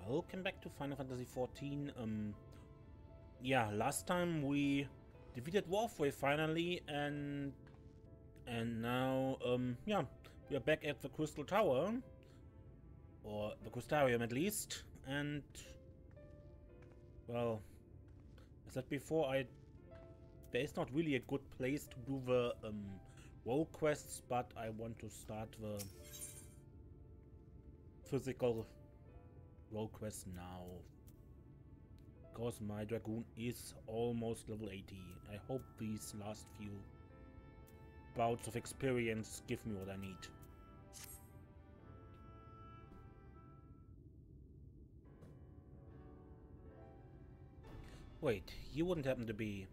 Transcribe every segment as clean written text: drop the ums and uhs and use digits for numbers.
Welcome back to Final Fantasy XIV. Yeah, last time we defeated Warfrey finally, and now, yeah, we are back at the Crystal Tower, or the Crystarium at least, and, well, as I said before, there is not really a good place to do the, role quests, but I want to start the physical role quest now, because my Dragoon is almost level 80. I hope these last few bouts of experience give me what I need. Wait, you wouldn't happen to be...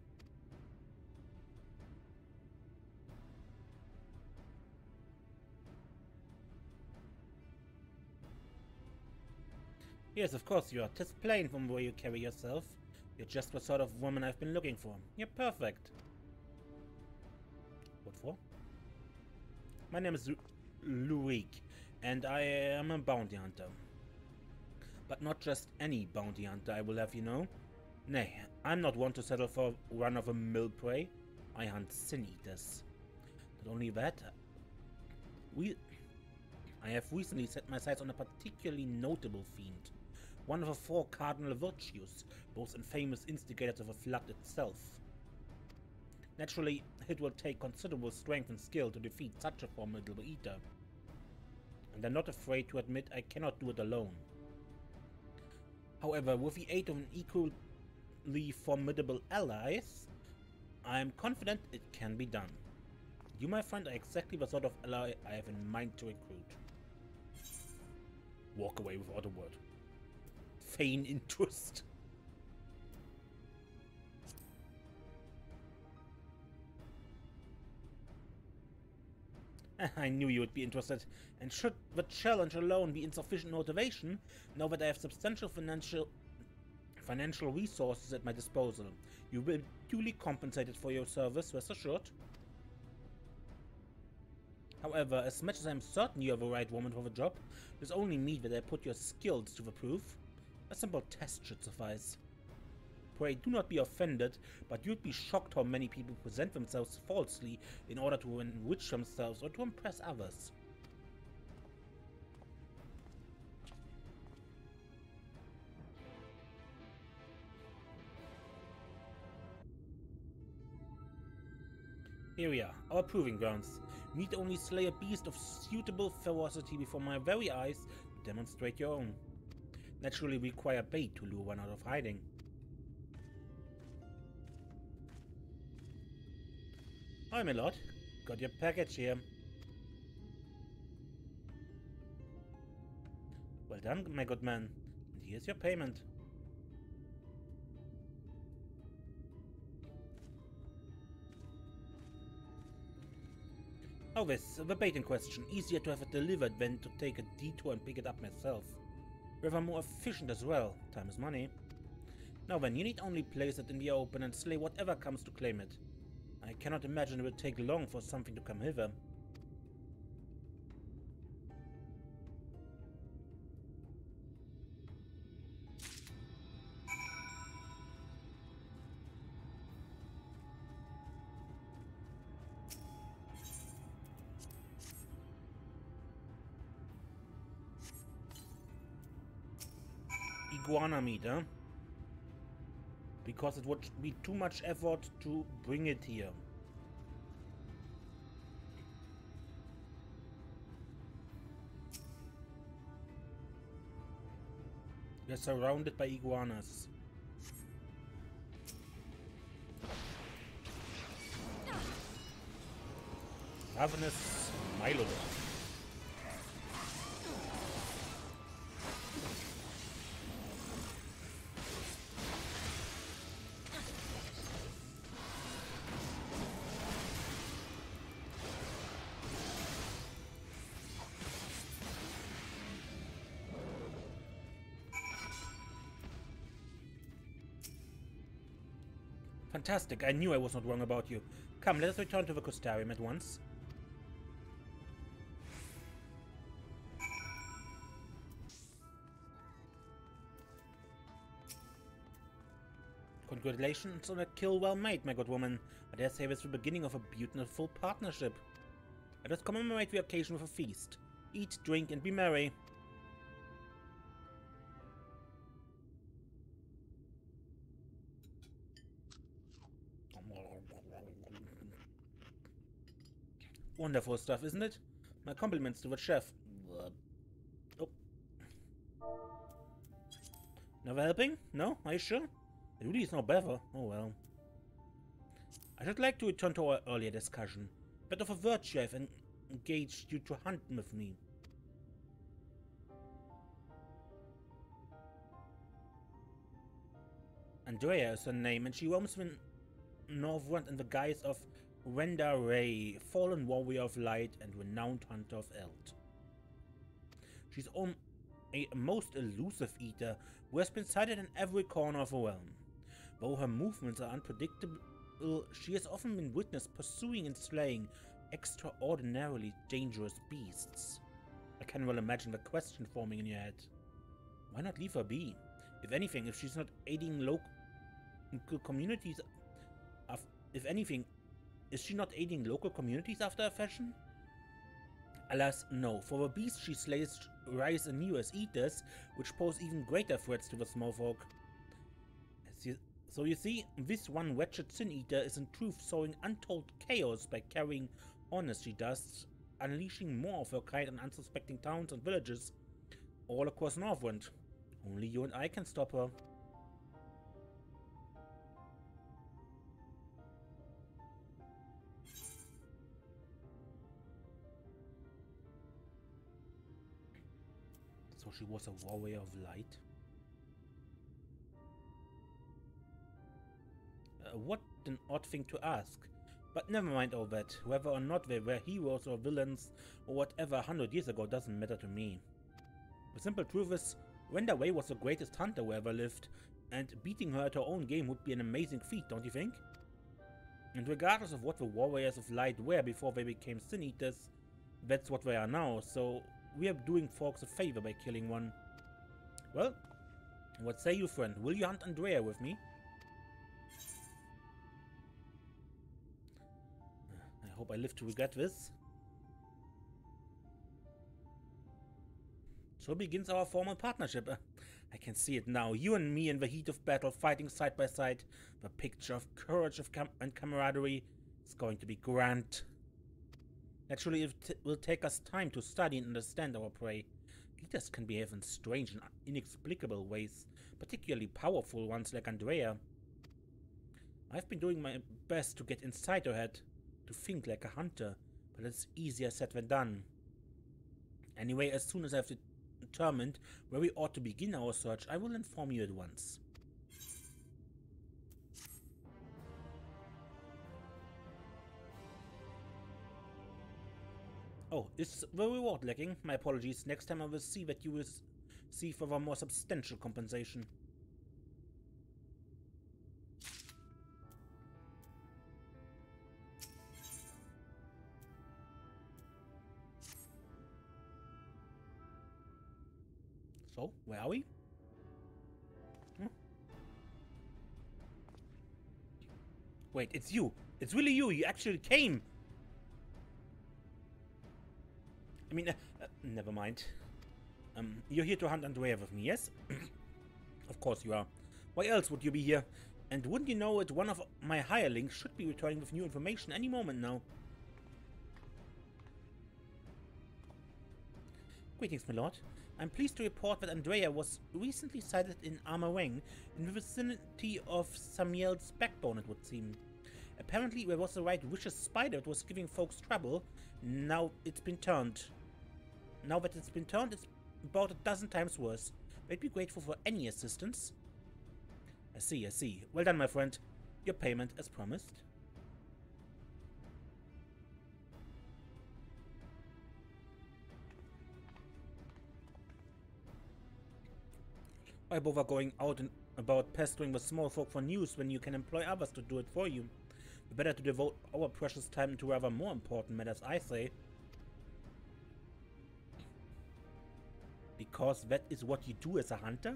Yes, of course you are. 'Tis plain from the way you carry yourself. You're just the sort of woman I've been looking for. You're perfect. What for? My name is Reeq, and I am a bounty hunter. But not just any bounty hunter, I will have you know. Nay, I'm not one to settle for run-of-the-mill prey. I hunt sin-eaters. Not only that, I have recently set my sights on a particularly notable fiend. One of the 4 cardinal virtues, both infamous instigators of the flood itself. Naturally, it will take considerable strength and skill to defeat such a formidable eater. And I'm not afraid to admit I cannot do it alone. However, with the aid of an equally formidable allies, I am confident it can be done. You, my friend, are exactly the sort of ally I have in mind to recruit. Walk away without a word. Feign interest. I knew you would be interested, and should the challenge alone be insufficient motivation, now that I have substantial financial resources at my disposal, you will be duly compensated for your service, rest assured. However, as much as I am certain you are the right woman for the job, it is only me that I put your skills to the proof. A simple test should suffice. Pray do not be offended, but you'd be shocked how many people present themselves falsely in order to enrich themselves or to impress others. Here we are, our proving grounds. You need only slay a beast of suitable ferocity before my very eyes to demonstrate your own. Naturally require bait to lure one out of hiding. Hi, my lord. Got your package here. Well done, my good man. And here's your payment. Oh, this, the bait in question. Easier to have it delivered than to take a detour and pick it up myself. Rather more efficient as well. Time is money. Now then, you need only place it in the open and slay whatever comes to claim it. I cannot imagine it will take long for something to come hither. Iguana meat, huh? Because it would be too much effort to bring it here. We are surrounded by iguanas. Ravenous Milo. Fantastic, I knew I was not wrong about you. Come, let us return to the Crystarium at once. Congratulations on a kill well made, my good woman. I dare say it's the beginning of a beautiful partnership. Let us commemorate the occasion with a feast. Eat, drink, and be merry. Wonderful stuff, isn't it? My compliments to the chef. Oh. Never helping? No? Are you sure? It really is no better. Oh well. I should like to return to our earlier discussion. Bit of a virtue I've engaged you to hunt with me. Andreia is her name, and she roams the Northrend in the guise of Renda Rey, fallen warrior of light and renowned hunter of Eld. She's a most elusive eater who has been sighted in every corner of the realm. Though her movements are unpredictable, she has often been witnessed pursuing and slaying extraordinarily dangerous beasts. I can well imagine the question forming in your head. Why not leave her be? If anything, if she's not aiding local communities, if anything, is she not aiding local communities after a fashion? Alas, no, for the beasts she slays rise anew as eaters, which pose even greater threats to the small folk. So you see, this one wretched sin-eater is in truth sowing untold chaos by carrying on as she does, unleashing more of her kind on unsuspecting towns and villages all across Northrend. Only you and I can stop her. So she was a warrior of light? What an odd thing to ask. But never mind all that. Whether or not they were heroes or villains or whatever 100 years ago doesn't matter to me. The simple truth is, Renda Rey was the greatest hunter who ever lived, and beating her at her own game would be an amazing feat, don't you think? And regardless of what the warriors of light were before they became sin eaters, that's what they are now, so we are doing folks a favor by killing one. Well, what say you, friend? Will you hunt Andreia with me? I hope I live to regret this. So begins our formal partnership. I can see it now. You and me in the heat of battle, fighting side by side. The picture of courage and camaraderie is going to be grand. Naturally, it will take us time to study and understand our prey. Leaders can behave in strange and inexplicable ways, particularly powerful ones like Andreia. I've been doing my best to get inside her head, to think like a hunter, but it's easier said than done. Anyway, as soon as I've determined where we ought to begin our search, I will inform you at once. Oh, is the reward lacking? My apologies. Next time I will see that you will see for a more substantial compensation. So, where are we? Wait, it's you. It's really you. You actually came. I mean, never mind. You're here to hunt Andreia with me, yes? Of course you are. Why else would you be here? And wouldn't you know it, one of my hirelings should be returning with new information any moment now. Greetings, my lord. I'm pleased to report that Andreia was recently sighted in Armareng, in the vicinity of Samiel's backbone, it would seem. Apparently there was a right vicious spider that was giving folks trouble. Now that it's been turned, it's about a dozen times worse. I'd be grateful for any assistance. I see. Well done, my friend. Your payment as promised. Why bother going out and about pestering the small folk for news when you can employ others to do it for you? Better to devote our precious time to rather more important matters, I say. Because that is what you do as a hunter?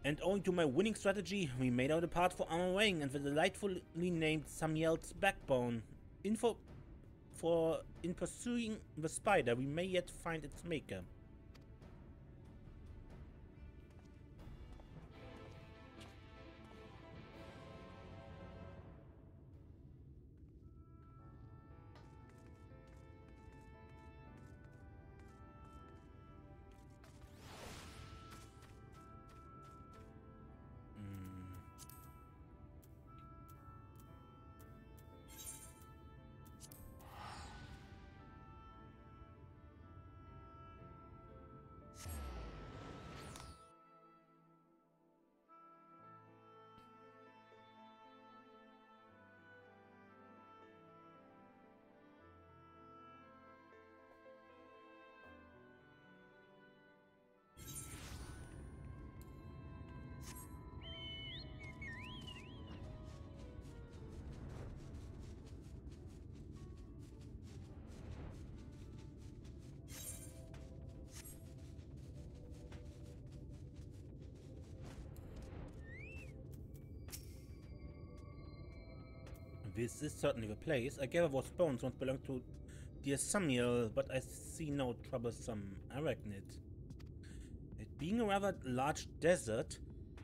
And owing to my winning strategy, we made out a part for armor weighing and the delightfully named Samuel's backbone. In pursuing the spider, we may yet find its maker. This is certainly the place. I gather those bones once belonged to dear Samuel, but I see no troublesome arachnid. It being a rather large desert,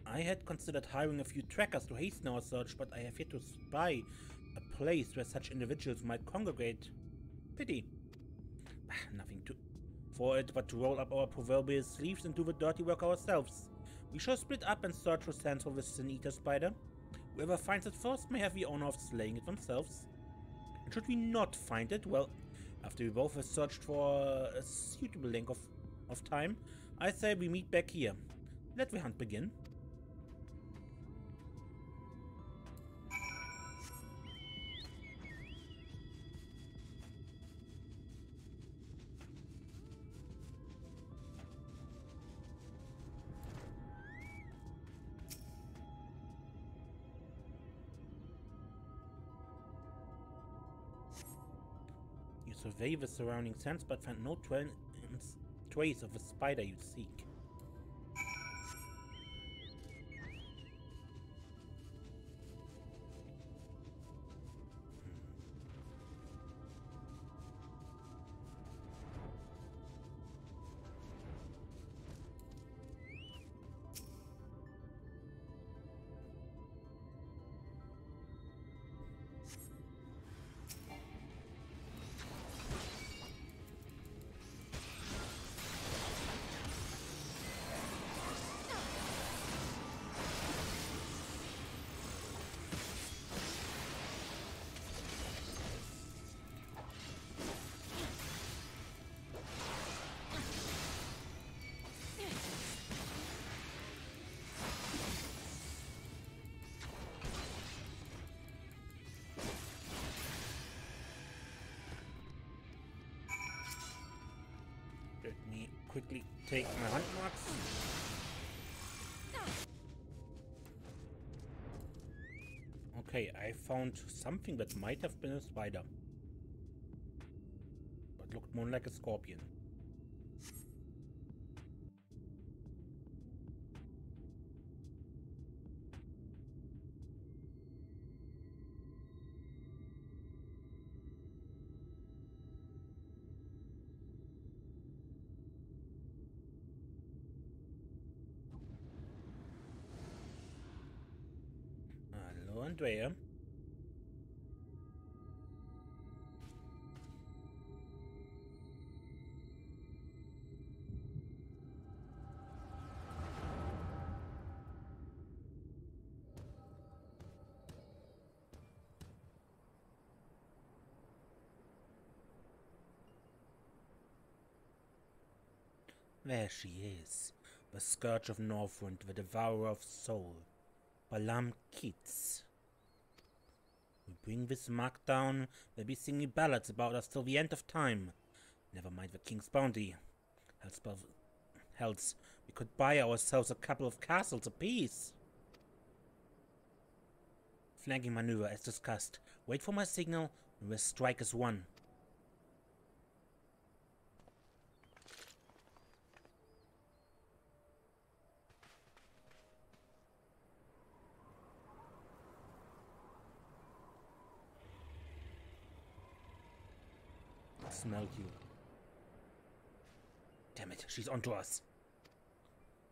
I had considered hiring a few trackers to hasten our search, but I have yet to spy a place where such individuals might congregate. Pity. Nothing for it but to roll up our proverbial sleeves and do the dirty work ourselves. We shall split up and search for sands for the Sin-Eater spider. Whoever finds it first may have the honor of slaying it themselves. And should we not find it, well, after we both have searched for a suitable length of time, I say we meet back here. Let the hunt begin. You survey the surrounding sands but find no trace of the spider you seek. Let me quickly take my hunt marks. Okay, I found something that might have been a spider, but looked more like a scorpion. Hello, Andreia. There she is, the scourge of Northrend, the devourer of soul, Balam Keats. We bring this mark down, they'll be singing ballads about us till the end of time. Never mind the king's bounty. Else, we could buy ourselves a couple of castles apiece. Flanking maneuver as discussed. Wait for my signal, and we'll strike as one. Smell you. Damn it, she's onto us.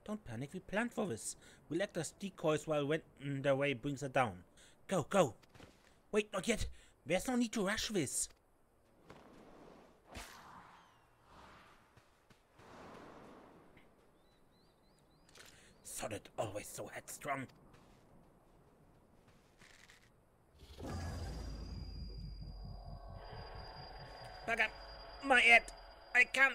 Don't panic, we planned for this. We'll act as decoys while Renda Rey brings her down. Go, go! Wait, not yet! There's no need to rush this. Solid, always so headstrong. Back up! My head! I can't!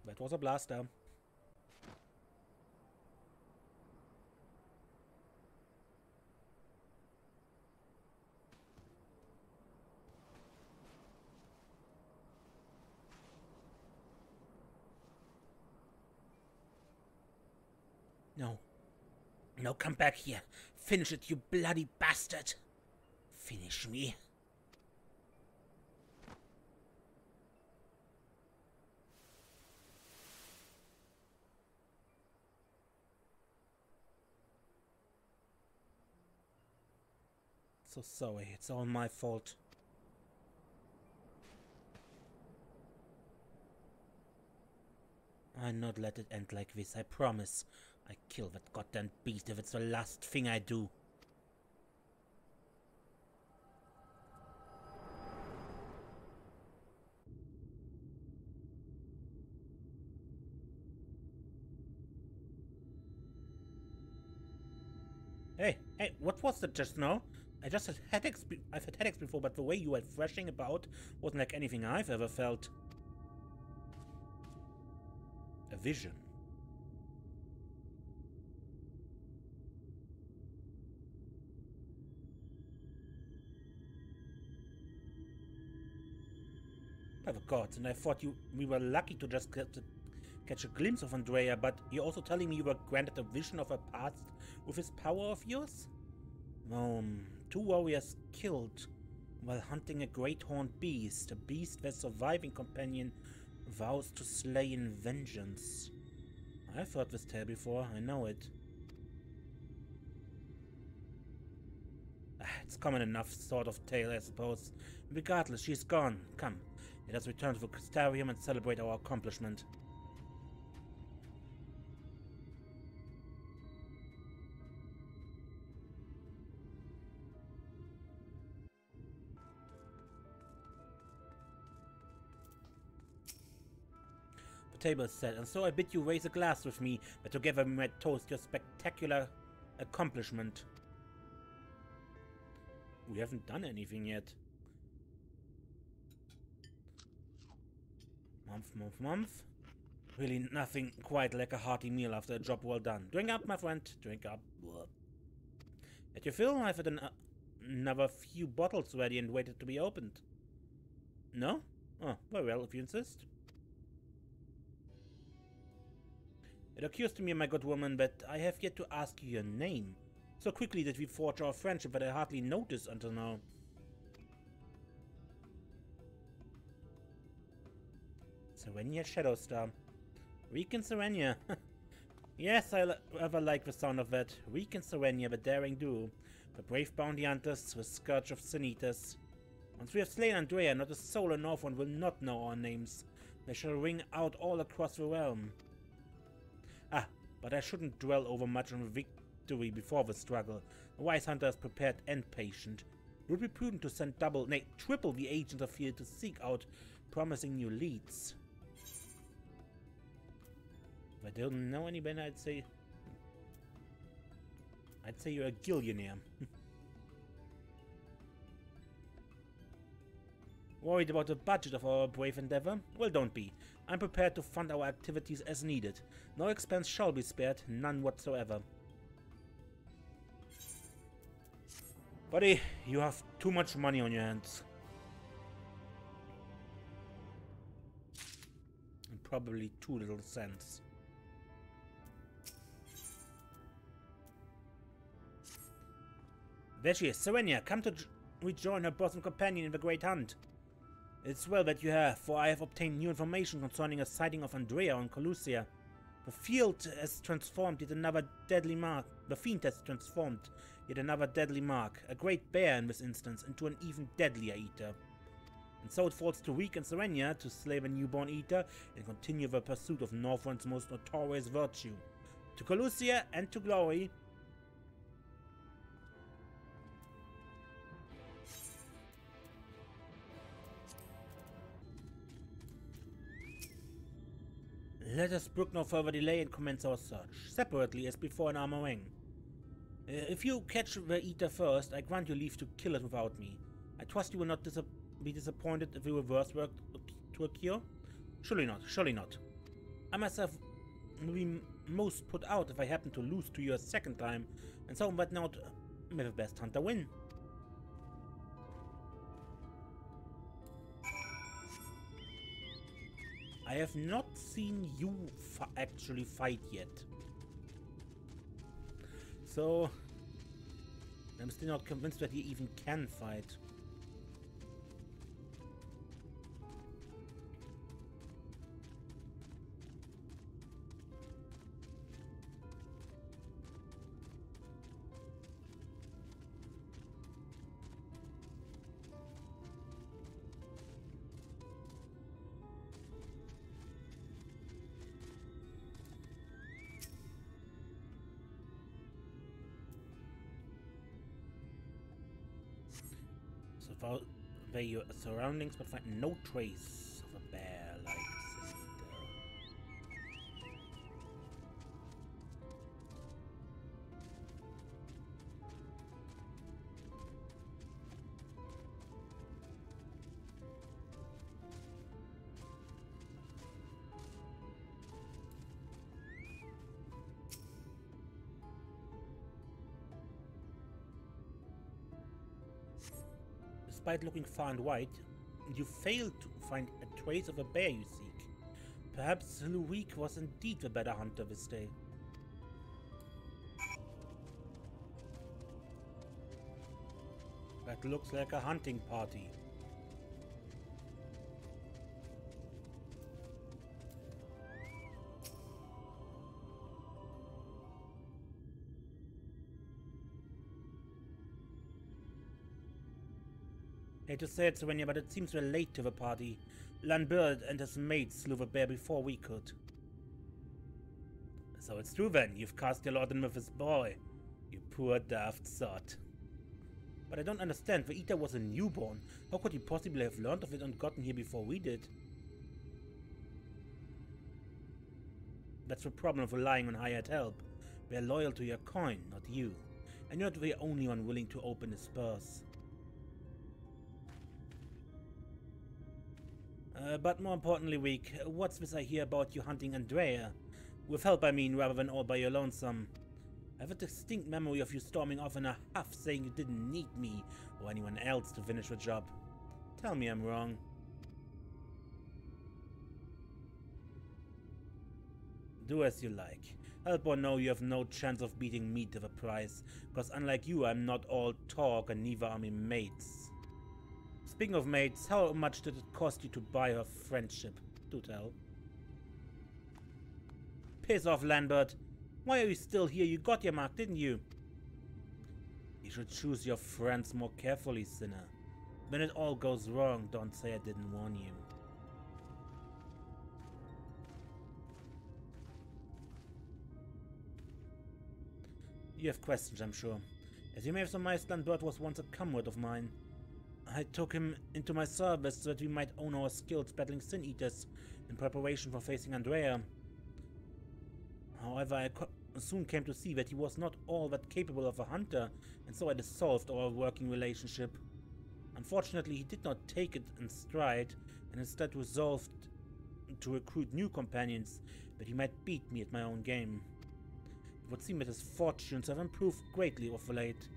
That was a blaster. No. No, come back here. Finish it, you bloody bastard. Finish me. So sorry, it's all my fault. I'll not let it end like this, I promise. I kill that goddamn beast if it's the last thing I do. Hey, what was that just now? I just had headaches. I've had headaches before, but the way you were thrashing about wasn't like anything I've ever felt. A vision. By the gods, and I thought we were lucky to just catch a glimpse of Andreia, but you're also telling me you were granted a vision of her past with this power of yours? 2 warriors killed while hunting a great horned beast, a beast their surviving companion vows to slay in vengeance. I've heard this tale before, I know it. It's common enough sort of tale, I suppose. Regardless, she's gone. Come, let us return to the Crystarium and celebrate our accomplishment. The table is set, and so I bid you raise a glass with me, that together we might toast your spectacular accomplishment. We haven't done anything yet. Month. Really nothing quite like a hearty meal after a job well done. Drink up, my friend. Drink up. At your fill, I've had another few bottles ready and waited to be opened. No? Oh, very well, if you insist. It occurs to me, my good woman, that I have yet to ask you your name. So quickly did we forge our friendship that I hardly noticed until now. Serenia Shadowstar. Reeq and Serenia. Yes, I ever like the sound of that. Reeq and Serenia, the daring duo. The brave bounty hunters, the scourge of sin eaters. Once we have slain Andreia, not a soul on Northrend will not know our names. They shall ring out all across the realm. But I shouldn't dwell over much on victory before the struggle. A wise hunter is prepared and patient. It would be prudent to send triple the agents afield to seek out promising new leads. If I don't know any better, I'd say you're a gillionaire. Worried about the budget of our brave endeavor? Well, don't be. I'm prepared to fund our activities as needed. No expense shall be spared, none whatsoever. Buddy, you have too much money on your hands. And probably too little sense. There she is, Serenia, come to rejoin her bosom companion in the great hunt. It's well that you have, for I have obtained new information concerning a sighting of Andreia on Colusia. The field has transformed yet another deadly mark The fiend has transformed yet another deadly mark, a great bear in this instance, into an even deadlier eater. And so it falls to Reeq and Serenia to slay the newborn eater and continue the pursuit of Northrend's most notorious virtue. To Colossia and to glory. Let us brook no further delay and commence our search, separately as before in Armor Ring. If you catch the eater first, I grant you leave to kill it without me. I trust you will not be disappointed if the reverse work to a cure? Surely not, surely not. I myself will be most put out if I happen to lose to you a second time, and so but not may the best hunter win. I have not seen you actually fight yet. So I'm still not convinced that you even can fight. Survey your surroundings, but find no trace of a bear-like cylinder. Despite looking far and wide, you failed to find a trace of a bear you seek. Perhaps Reeq was indeed the better hunter this day. That looks like a hunting party. Hate to say it, Serenia, but it seems we're late to the party. Lambert and his mates slew the bear before we could. So it's true then, you've cast your lot in with this boy. You poor daft sot. But I don't understand, the eater was a newborn. How could he possibly have learned of it and gotten here before we did? That's the problem of relying on hired help. We're loyal to your coin, not you. And you're not the only one willing to open his purse. But more importantly, Reeq, what's this I hear about you hunting Andreia? With help, I mean, rather than all by your lonesome. I have a distinct memory of you storming off in a huff saying you didn't need me or anyone else to finish the job. Tell me I'm wrong. Do as you like. Help or no, you have no chance of beating me to the prize, because unlike you, I'm not all talk and neither are my mates. Speaking of mates, how much did it cost you to buy her friendship? Do tell. Piss off, Lambert. Why are you still here? You got your mark, didn't you? You should choose your friends more carefully, sinner. When it all goes wrong, don't say I didn't warn you. You have questions, I'm sure. As you may have surmised, Lambert was once a comrade of mine. I took him into my service so that we might own our skills battling Sin Eaters in preparation for facing Andreia. However, I soon came to see that he was not all that capable of a hunter, and so I dissolved our working relationship. Unfortunately, he did not take it in stride, and instead resolved to recruit new companions that he might beat me at my own game. It would seem that his fortunes have improved greatly of late.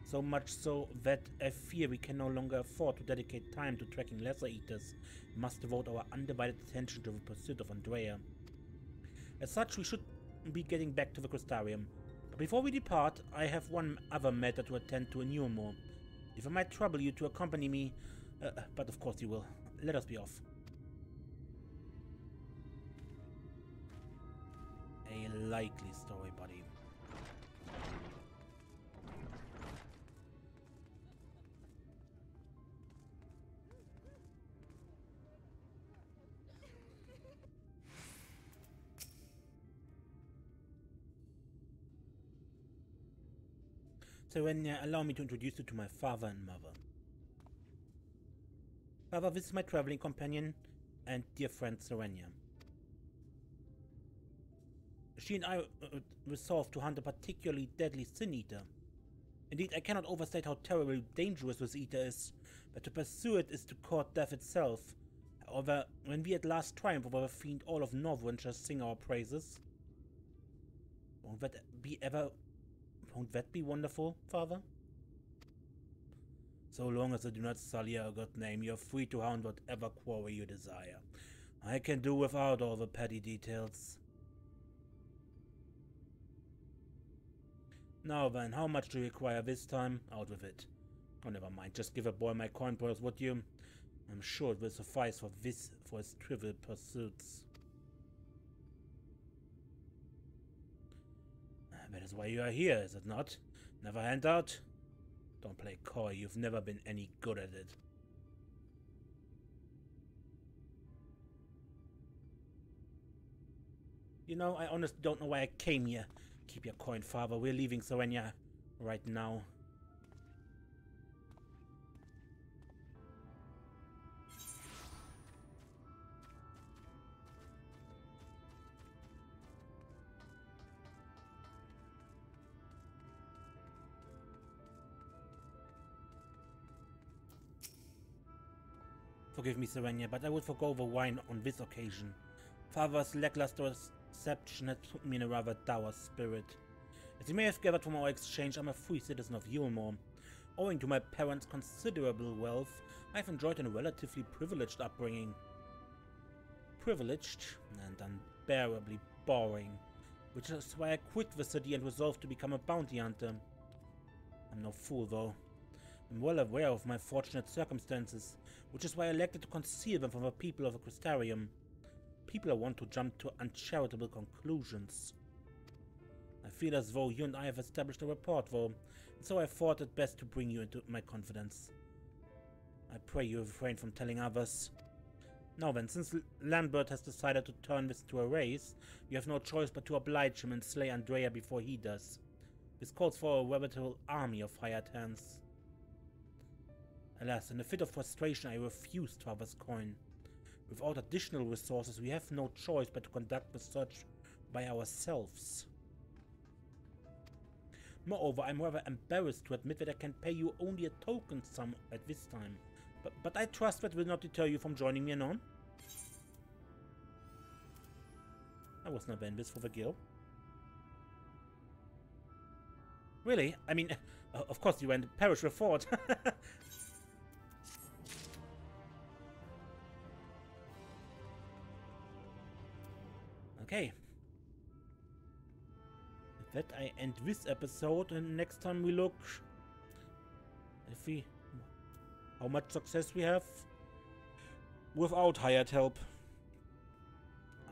So much so that I fear we can no longer afford to dedicate time to tracking lesser eaters and must devote our undivided attention to the pursuit of Andreia. As such, we should be getting back to the Crystarium. But before we depart, I have one other matter to attend to in Neumor. If I might trouble you to accompany me, but of course you will. Let us be off. A likely story, buddy. Serenia, allow me to introduce you to my father and mother. Father, this is my traveling companion and dear friend Serenia. She and I resolved to hunt a particularly deadly sin eater. Indeed, I cannot overstate how terribly dangerous this eater is, but to pursue it is to court death itself. However, when we at last triumph over the fiend, all of Northrend shall sing our praises. Won't that be wonderful, Father? So long as I do not sully our good name, you are free to hound whatever quarry you desire. I can do without all the petty details. Now then, how much do you require this time? Out with it. Oh, never mind, just give a boy my coin purse, would you? I'm sure it will suffice for his trivial pursuits. That is why you are here, is it not? Never hand out? Don't play coy, you've never been any good at it. You know, I honestly don't know why I came here. Keep your coin, Father. We're leaving Serenia right now. Forgive me, Serenia, but I would forgo the wine on this occasion. Father's lackluster reception had put me in a rather dour spirit. As you may have gathered from our exchange, I'm a free citizen of Yulmore. Owing to my parents' considerable wealth, I've enjoyed a relatively privileged upbringing. Privileged and unbearably boring, which is why I quit the city and resolved to become a bounty hunter. I'm no fool, though. I'm well aware of my fortunate circumstances, which is why I elected to conceal them from the people of the Crystarium. People who want to jump to uncharitable conclusions. I feel as though you and I have established a rapport, though, and so I thought it best to bring you into my confidence. I pray you refrain from telling others. Now then, since Lambert has decided to turn this into a race, you have no choice but to oblige him and slay Andreia before he does. This calls for a veritable army of hired hands. Alas, in a fit of frustration, I refused Father's coin. Without additional resources, we have no choice but to conduct the search by ourselves. Moreover, I'm rather embarrassed to admit that I can pay you only a token sum at this time. But I trust that will not deter you from joining me anon. I was never in this for the guild. Really? I mean, of course you went perish with thought. Okay. With that, I end this episode, and next time we look how much success we have without hired help.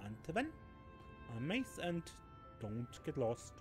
Until then, I'm Mace, and don't get lost.